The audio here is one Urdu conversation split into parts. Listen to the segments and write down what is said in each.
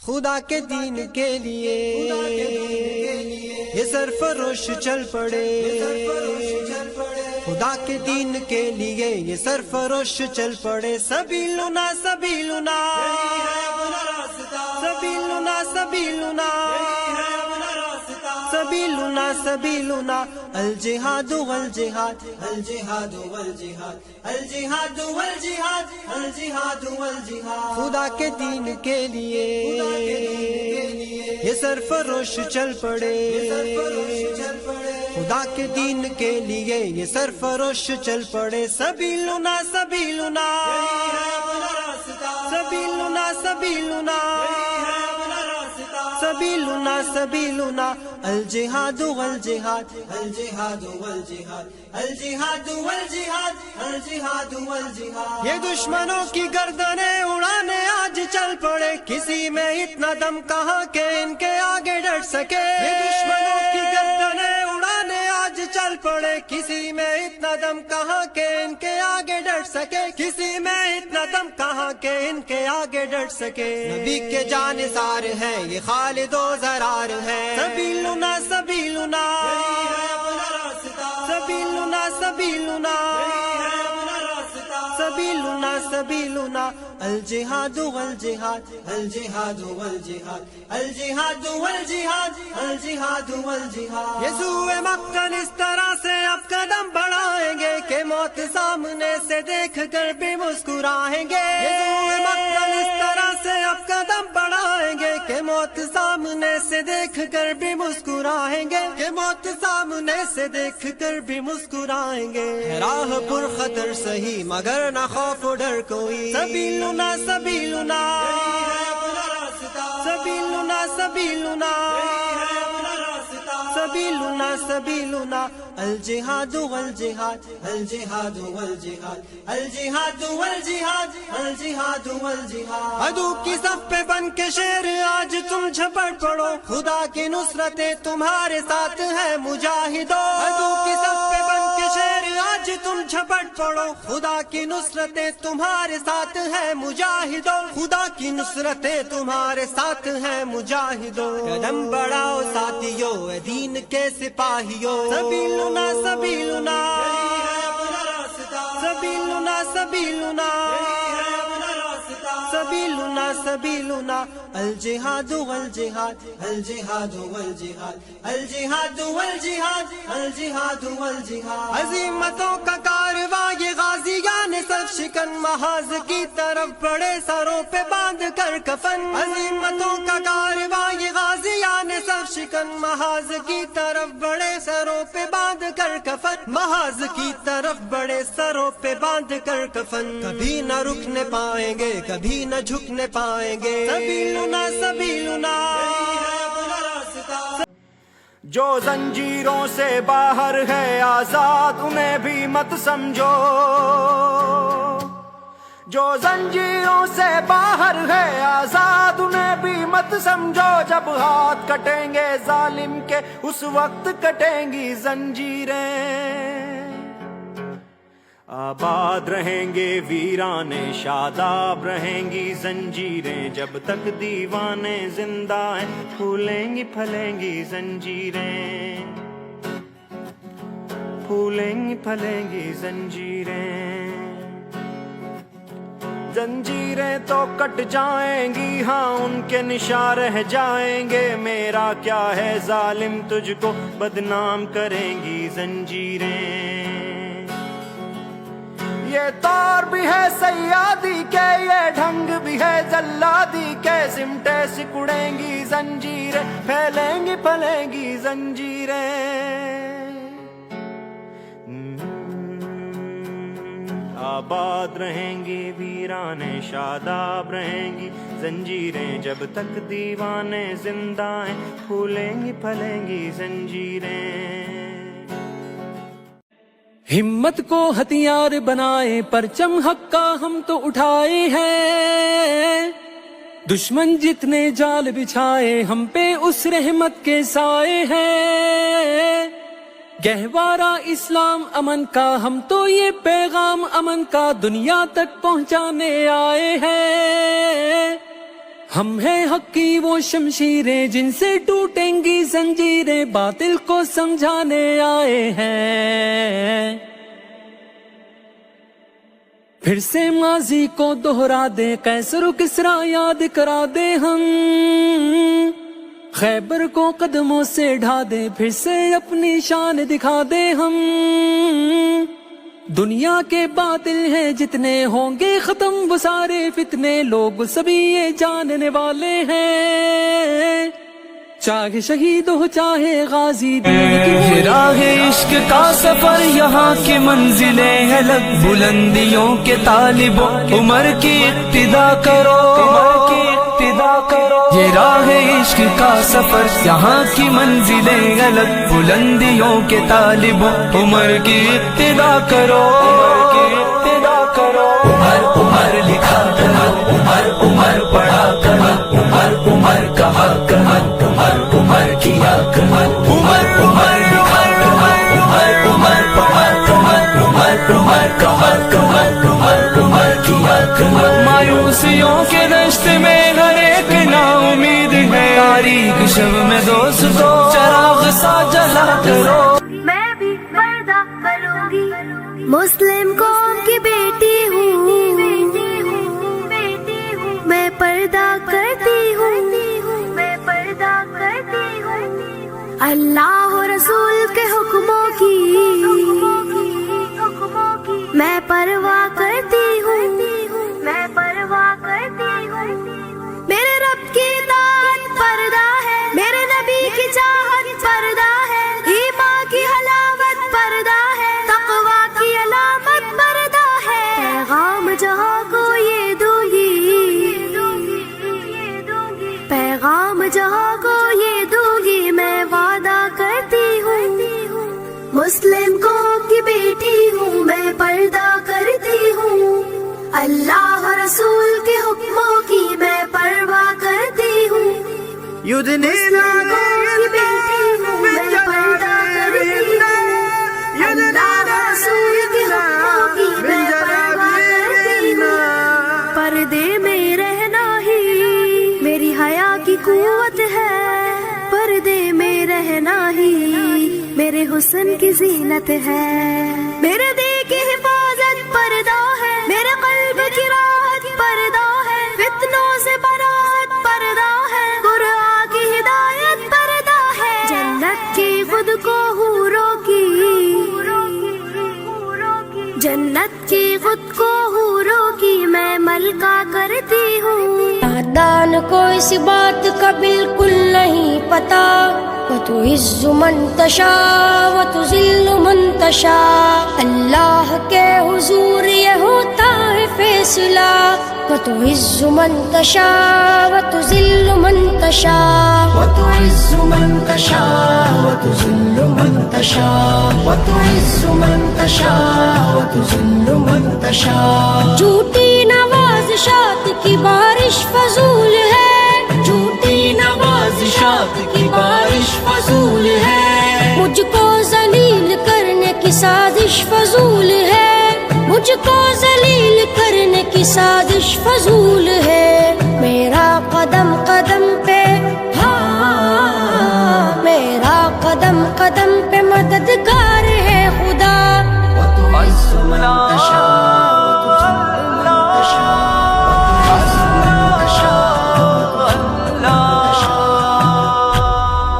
خدا کے دین کے لیے یہ سرفروش چل پڑے، خدا کے دین کے لیے یہ سرفروش چل پڑے۔ سبیلنا سبیلنا سبیلنا سبیلنا سبیلنا سبیلنا الجہاد والجہاد الجہاد والجہاد الجہاد والجہاد الجہاد والجہاد۔ خدا کے دین کے لیے یہ سرفروش چل پڑے، خدا کے دین کے لیے یہ سرفروش چل پڑے۔ سبیلنا سبیلنا سبیلنا سبیلنا سبیلنا سبیلنا الجہاد والجہاد الجہاد والجہاد الجہاد والجہاد الجہاد والجہاد۔ یہ دشمنوں کی گردنیں اڑانے آج چل پڑے، کسی میں اتنا دم کہاں کہ ان کے آگے ڈٹ سکے۔ یہ دشمنوں کی گردنیں اڑانے آج چل پڑے، کسی میں اتنا دم کہاں کہ ان کے آگے ڈٹ سکے، کسی میں اتنا دم کہاں کہ ان کے آگے ڈٹ سکے۔ نبی کے جانثار ہے یہ خالد و زرار ہے۔ سبیلنا سبیلنا سبیلنا سبیلنا سبیلنا سبیلنا الجہاد والجہاد الجہاد والجہاد الجہاد والجہاد الجہاد والجہاد۔ یسوع مقتل اس طرح سے اب قدم بڑھائیں گے کہ موت سامنے سے دیکھ کر بھی مسکرائیں گے۔ یسوع مقتل اس طرح سے اب قدم بڑھائیں گے کہ موت سامنے سے دیکھ کر بھی مسکرائیں گے، کہ موت سامنے سے دیکھ کر بھی مسکرائیں گے۔ راہ پر خطر سہی مگر نہ خوف و ڈر کوئی۔ سبیلنا سبیلنا سبیلنا سبیلنا سبیلنا سبیلنا الجہاد والجہاد الجہاد والجہاد الجہاد والجہاد الجہاد والجہاد۔ عدو کی صف پہ بن کے شیر آج تم جھپٹ پڑو، خدا کی نصرتیں تمہارے ساتھ ہے مجاہدو۔ عدو کی صف پہ بن کے شیر آج تم جھپٹ پڑو، خدا کی نصرتیں تمہارے ساتھ ہے مجاہدو، خدا کی نصرتیں تمہارے ساتھ ہے مجاہدو۔ قدم بڑھاؤ ساتھیو اے دین کے سپاہیو۔ سبیلنا سبیلنا سبیلنا سبیلنا سبیلنا سبیلنا الجہاد والجہاد الجہاد والجہاد الجہاد والجہاد الجہاد والجہاد۔ عظیمتوں کا کارواں یہ غازیان سب شکن محاذ کی طرف بڑے سروں پہ باندھ کر کفن۔ عظیمتوں کا کارواں یہ غازیان سب شکن محاذ کی طرف بڑے سروں پہ باندھ کر کفن، محاذ کی طرف بڑے سروں پہ باندھ کر کفن۔ کبھی نہ رکنے پائیں گے کبھی نہ جھکنے پائیں گے۔ سبیلنا سبیلنا جو زنجیروں سے باہر ہے آزاد انہیں بھی مت سمجھو، جو زنجیروں سے باہر ہے آزاد انہیں بھی مت سمجھو۔ جب ہاتھ کٹیں گے ظالم کے اس وقت کٹیں گی زنجیریں، آباد رہیں گے ویرانے شاداب رہیں گی زنجیریں۔ جب تک دیوانے زندہ ہیں پھولیں گی پھلیں گی زنجیریں، پھولیں گی پھلیں گی زنجیریں۔ زنجیریں تو کٹ جائیں گی ہاں ان کے نشاں رہ جائیں گے، میرا کیا ہے ظالم تجھ کو بدنام کریں گی زنجیریں۔ یہ طور بھی ہے سیادی کے یہ ڈھنگ بھی ہے جلادی کے، سمٹے سکڑیں گی زنجیریں پھیلیں گی پھلیں گی زنجیریں۔ آباد رہیں گی ویرانے شاداب رہیں گی زنجیریں، جب تک دیوانے زندہ ہیں پھولیں گی پھلیں گی زنجیریں۔ ہمت کو ہتھیار بنائے پرچم حق کا ہم تو اٹھائے ہیں، دشمن جتنے جال بچھائے ہم پہ اس رحمت کے سائے ہیں۔ گہوارہ اسلام امن کا ہم تو یہ پیغام امن کا دنیا تک پہنچانے آئے ہیں۔ ہم ہیں حق کی وہ شمشیریں جن سے ٹوٹیں گی زنجیریں، باطل کو سمجھانے آئے ہیں۔ پھر سے ماضی کو دہرا دے، قیصر و کسریٰ یاد کرا دے ہم، خیبر کو قدموں سے ڈھا دے، پھر سے اپنی شان دکھا دے ہم۔ دنیا کے باطل ہیں جتنے، ہوں گے ختم وہ سارے فتنے، لوگ سبھی یہ جاننے والے ہیں، چاہے شہید ہو چاہے غازی دین کی۔ یہ راہ عشق کا سفر یہاں کی منزلیں ہیں لگ، بلندیوں کے طالبوں عمر کی اقتدا کرو، یہ راہ عشق کا سفر یہاں کی منزلیں الگ، بلندیوں کے طالبوں عمر کی اقتدا کرو، عمر عمر لکھا کمر، عمر عمر پڑھا کمر، عمر عمر کہا کمر، عمر عمر کیا کمر، عمر عمر لکھا کمر، عمر عمر پڑھا کمر، عمر عمر کہا کمر، عمر عمر کیا کمر۔ مایوسیوں کے دشت میں ہر ایک نا امید ہے، تاریک شب میں دوستو چراغ سا جلا کرو۔ میں بھی پردہ کروں گی، مسلم قوم کی بیٹی ہوں، میں پردہ کرتی ہوں، میں پردہ کرتی ہوں، اللہ و رسول کے حکموں کی میں پرواہ کرتی ہوں، میں پرواہ کرتی ہوں۔ میرے رب کی اطاعت پردہ ہے، میرے نبی کی چاہت پردہ ہے، ایمان کی حلاوت پردہ ہے، تقوی کی علامت پردہ ہے۔ پیغام جہاں کو یہ دوں گی، پیغام جہاں کو یہ دوں گی، میں وعدہ کرتی ہوں، مسلم قوم کی بیٹی ہوں، میں پردہ کرتی ہوں، اللہ و رسول کے حکموں کی میں پرواہ کرتی ہوں، مسلم قوم کی بیٹی ہوں، میں پردہ کرتی ہوں، اللہ و رسول کے حکموں کی میں پرواہ کرتی ہوں۔ پردے میں رہنا ہی میری حیا کی قوت ہے، پردے میں رہنا ہی میرے حسن کی زینت ہے، میرے دل کی حفاظت پردہ ہے، میرے قلب کی راحت پردہ ہے، فتنوں سے برات پردہ ہے، قرآن کی ہدایت پردہ ہے، جنت کی خود کو حوروں کی، جنت کی خود کو حوروں کی میں ملکہ کرتی ہوں۔ نادان کو اس بات کا بالکل نہیں پتا، وتعز من تشاء وتذل من تشاء، اللہ کے حضور یہ ہوتا ہے فیصلہ، وتعز من تشاء وتذل من تشاء، وتعز من تشاء وتذل من تشاء، وتعز من تشاء وتذل من تشاء۔ جھوٹی نوازشات کی بارش فضول ہے، جھوٹی نوازشات کی بارش فضول ہے، مجھ کو ذلیل کرنے کی سازش فضول ہے، مجھ کو ذلیل کرنے کی سازش فضول ہے، میرا قدم قدم پہ میرا قدم قدم پہ مددگار ہے خدا، وتعز من تشاء وتذل من تشاء۔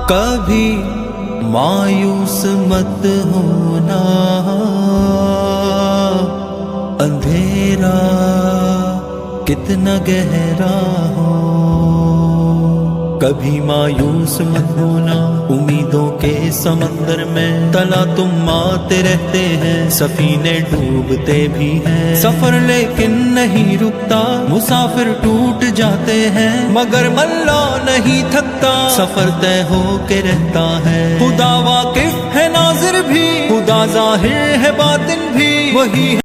کبھی مایوس مت ہونا، اندھیرا کتنا گہرا ہو، کبھی مایوس مت ہونا، امیدوں کے سمندر میں تلا تم آتے رہتے ہیں، سفینے ڈوبتے بھی ہیں، سفر لیکن نہیں رکتا، مسافر ٹوٹ جاتے ہیں مگر ملا نہیں تھکتا، سفر طے ہو کے رہتا ہے، خدا واقف ہے ناظر بھی، خدا ظاہر ہے باطن بھی، وہی